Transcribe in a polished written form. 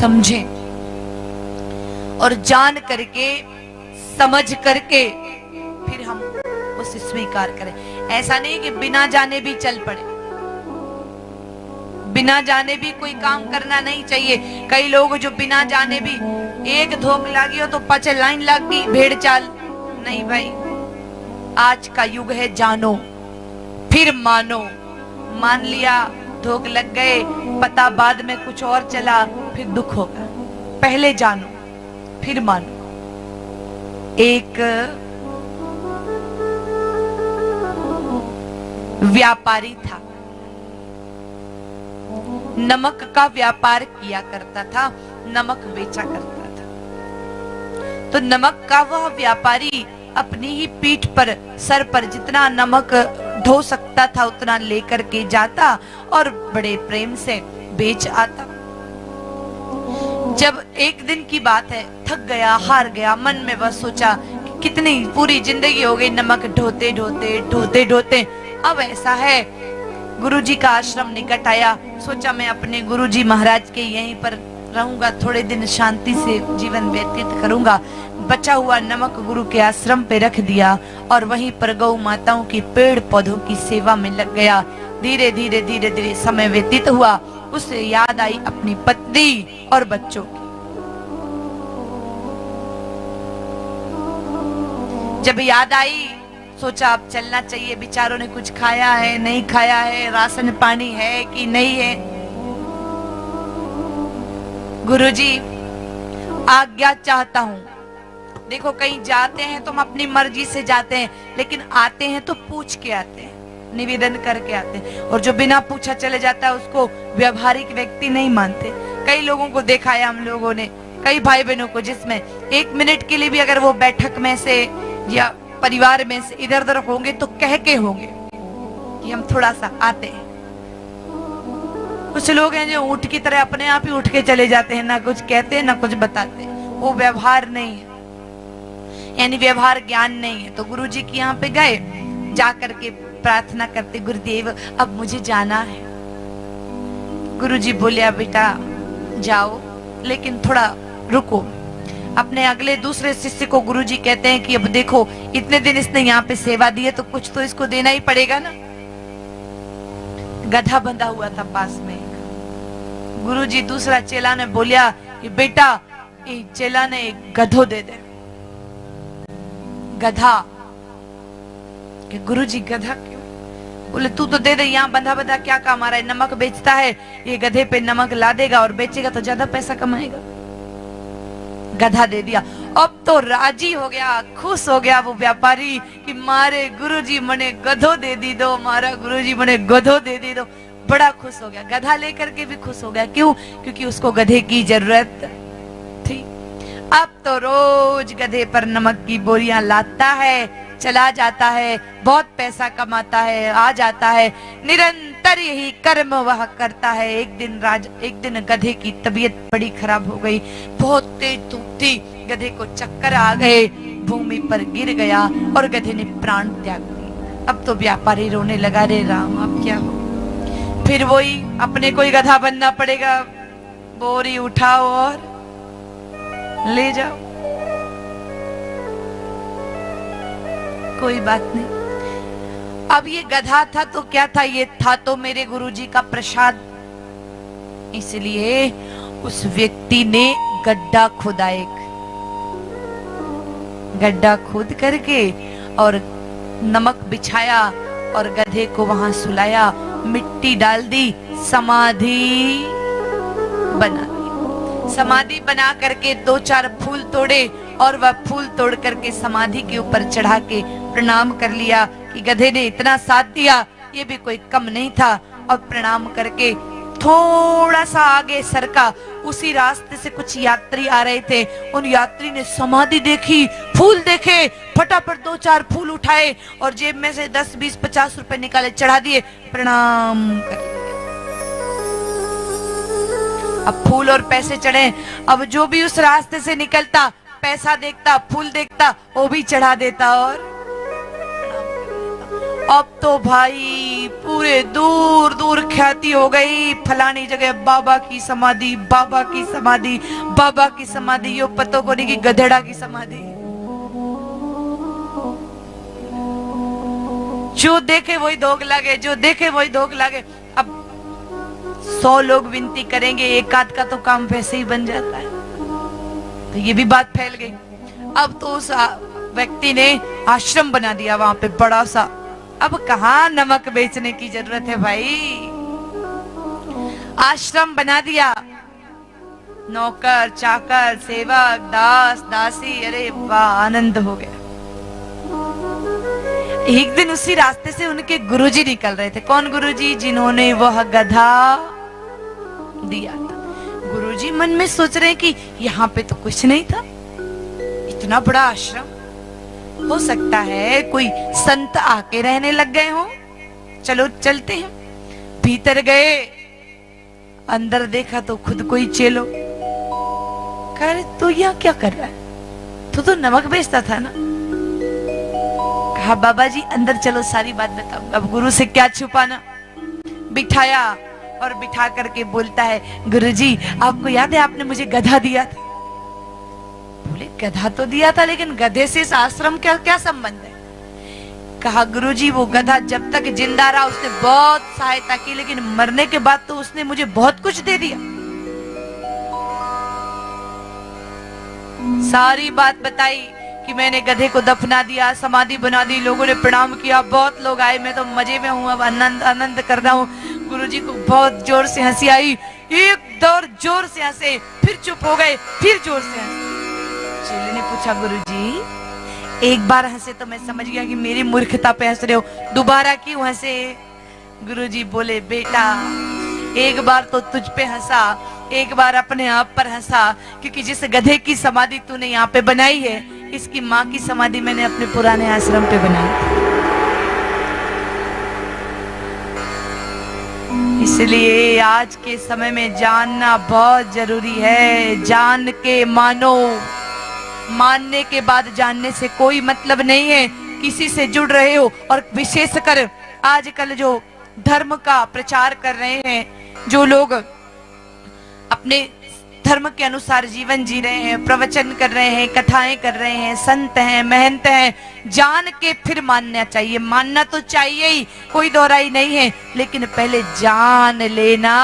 समझें और जान करके समझ करके फिर हम उसे स्वीकार करें। ऐसा नहीं कि बिना जाने भी चल पड़े, बिना जाने भी कोई काम करना नहीं चाहिए। कई लोग जो बिना जाने भी, एक धोख लगी हो तो 5 लाइन लग गई भेड़ चाल। नहीं भाई, आज का युग है जानो फिर मानो। मान लिया धोख लग गए, पता बाद में कुछ और चला, फिर दुख होगा। पहले जानो फिर मानो। एक व्यापारी था, नमक का व्यापार किया करता था, नमक बेचा करता था। तो नमक का वह व्यापारी अपनी ही पीठ पर, सर पर जितना नमक ढो सकता था उतना लेकर के जाता और बड़े प्रेम से बेच आता। जब एक दिन की बात है, थक गया, हार गया, मन में वह सोचा कि कितनी पूरी जिंदगी हो गई नमक ढोते ढोते ढोते ढोते। अब ऐसा है, गुरुजी का आश्रम निकट आया, सोचा मैं अपने गुरुजी महाराज के यहीं पर रहूंगा, थोड़े दिन शांति से जीवन व्यतीत करूंगा। बचा हुआ नमक गुरु के आश्रम पे रख दिया और वहीं पर गौ माताओं की, पेड़ पौधों की सेवा में लग गया। धीरे धीरे धीरे धीरे समय व्यतीत हुआ, उसे याद आई अपनी पत्नी और बच्चों की। जब याद आई, सोचा अब चलना चाहिए, बेचारों ने कुछ खाया है नहीं खाया है, राशन पानी है कि नहीं है। गुरुजी आज्ञा चाहता हूं। देखो कहीं जाते हैं तो हम अपनी मर्जी से जाते हैं, लेकिन आते हैं तो पूछ के आते हैं, निवेदन करके आते हैं। और जो बिना पूछा चले जाता है उसको व्यवहारिक व्यक्ति नहीं मानते। कई लोगों को देखा है हम लोगों ने, कई भाई बहनों को, जिसमें 1 मिनट के लिए भी अगर वो बैठक में से या परिवार में से इधर उधर होंगे तो कह के होंगे कि हम थोड़ा सा आते हैं। कुछ लोग हैं जो ऊंट की तरह अपने आप ही उठ के चले जाते हैं, ना कुछ कहते हैं ना कुछ बताते हैं। वो व्यवहार नहीं है, यानी व्यवहार ज्ञान नहीं है। तो गुरुजी के यहाँ पे गए, जा करके प्रार्थना करते, गुरुदेव अब मुझे जाना है। गुरुजी बोलिया बेटा जाओ, लेकिन थोड़ा रुको। अपने अगले दूसरे शिष्य को गुरुजी कहते हैं कि अब देखो इतने दिन इसने यहाँ पे सेवा दी है तो कुछ तो इसको देना ही पड़ेगा ना। गधा बंधा हुआ था पास में। गुरुजी दूसरा चेला ने बोलिया कि बेटा ये चेला ने एक गधो दे दे। गधा कि गुरुजी गधा क्यों? बोले तू तो दे दे, यहाँ बंधा बंधा क्या काम आ रहा है, नमक बेचता है, ये गधे पे नमक ला देगा और बेचेगा तो ज्यादा पैसा कमाएगा। गधा दे दिया। अब तो राजी हो गया, खुश हो गया वो व्यापारी कि मारे गुरुजी मने गधो दे दी दो, मारा गुरुजी मने गधो दे दी दो। बड़ा खुश हो गया, गधा लेकर के भी खुश हो गया। क्यों? क्योंकि उसको गधे की जरूरत थी। अब तो रोज गधे पर नमक की बोरियां लाता है, चला जाता है, बहुत पैसा कमाता है, आ जाता है, निरंतर यही कर्म वह करता है। एक दिन गधे की तबीयत बड़ी खराब हो गई, बहुत तेज धूप थी, गधे को चक्कर आ गए, भूमि पर गिर गया और गधे ने प्राण त्याग दिए। अब तो व्यापारी रोने लगा, रे राम अब क्या हो? फिर वही अपने कोई गधा बनना पड़ेगा, बोरी उठाओ और ले जाओ। कोई बात नहीं। अब ये गधा था तो क्या था, ये था तो मेरे गुरुजी का प्रसाद। इसलिए उस व्यक्ति ने गड्ढा खोदा, एक गड्ढा खोद करके और नमक बिछाया और गधे को वहां सुलाया, मिट्टी डाल दी, समाधि बना दी। समाधि बना करके 2-4 फूल तोड़े और वह फूल तोड़ करके समाधि के ऊपर चढ़ा के प्रणाम कर लिया कि गधे ने इतना साथ दिया, ये भी कोई कम नहीं था। और प्रणाम करके थोड़ा सा आगे सरका, उसी रास्ते से कुछ यात्री आ रहे थे। उन यात्री ने समाधि देखी, फूल देखे, फटाफट 2-4 फूल उठाए और जेब में से 10, 20, 50 रुपए निकाले, चढ़ा दिए, प्रणाम कर लिया। अब फूल और पैसे चढ़े। अब जो भी उस रास्ते से निकलता, पैसा देखता, फूल देखता, वो भी चढ़ा देता और अब तो भाई पूरे दूर दूर ख्याति हो गई, फलानी जगह बाबा की समाधि, बाबा की समाधि, बाबा की समाधि, यो पतो को नहीं कि गधेड़ा की समाधि। जो देखे वही धोख लागे, जो देखे वही धोख लागे। अब 100 लोग विनती करेंगे, एक आध का तो काम वैसे ही बन जाता है। तो ये भी बात फैल गई। अब तो उस व्यक्ति ने आश्रम बना दिया वहां पे बड़ा सा। अब कहाँ नमक बेचने की जरूरत है भाई, आश्रम बना दिया। नौकर चाकर सेवक दास दासी, अरे वाह आनंद हो गया। एक दिन उसी रास्ते से उनके गुरुजी निकल रहे थे। कौन गुरुजी? जिन्होंने वह गधा दिया था। गुरुजी मन में सोच रहे हैं कि यहाँ पे तो कुछ नहीं था, इतना बड़ा आश्रम, हो सकता है कोई संत आके रहने लग गए हो, चलो चलते हैं। भीतर गए, अंदर देखा तो खुद कोई चेलो। कह रहे तू यहाँ क्या कर रहा है, तू तो नमक बेचता था ना। कहा बाबा जी अंदर चलो सारी बात बताऊंगा। अब गुरु से क्या छुपाना। बिठाया और बिठा करके बोलता है, गुरुजी आपको याद है आपने मुझे गधा दिया था? बोले गधा तो दिया था, लेकिन गधे से इस आश्रम का क्या संबंध है? कहा गुरुजी वो गधा जब तक जिंदा रहा उसने बहुत सहायता की, लेकिन मरने के बाद तो उसने मुझे बहुत कुछ दे दिया। सारी बात बताई कि मैंने गधे को दफना दिया, समाधि बना दी, लोगों ने प्रणाम किया, बहुत लोग आए, मैं तो मजे में हूँ, अब आनंद आनंद कर रहा हूँ। गुरुजी को बहुत जोर से हंसी आई, एक दौर जोर से हंसे, फिर चुप हो गए, फिर जोर से हंसे। चेले ने पूछा गुरुजी एक बार हंसे तो मैं समझ गया कि मेरी मूर्खता पे हंस रहे हो, दोबारा क्यों हंसे? गुरुजी बोले बेटा एक बार तो तुझ पे हंसा, एक बार अपने आप पर हंसा, क्योंकि जिस गधे की समाधि तूने यहाँ पे बनाई है, इसकी माँ की समाधि मैंने अपने पुराने आश्रम पे बनाई। इसलिए आज के समय में जानना बहुत जरूरी है। जान के मानो, मानने के बाद जानने से कोई मतलब नहीं है। किसी से जुड़ रहे हो, और विशेषकर आजकल जो धर्म का प्रचार कर रहे हैं, जो लोग अपने धर्म के अनुसार जीवन जी रहे हैं, प्रवचन कर रहे हैं, कथाएं कर रहे हैं, संत हैं, महंत हैं, जान के फिर मानना चाहिए। मानना तो चाहिए ही, कोई दोहराई नहीं है, लेकिन पहले जान लेना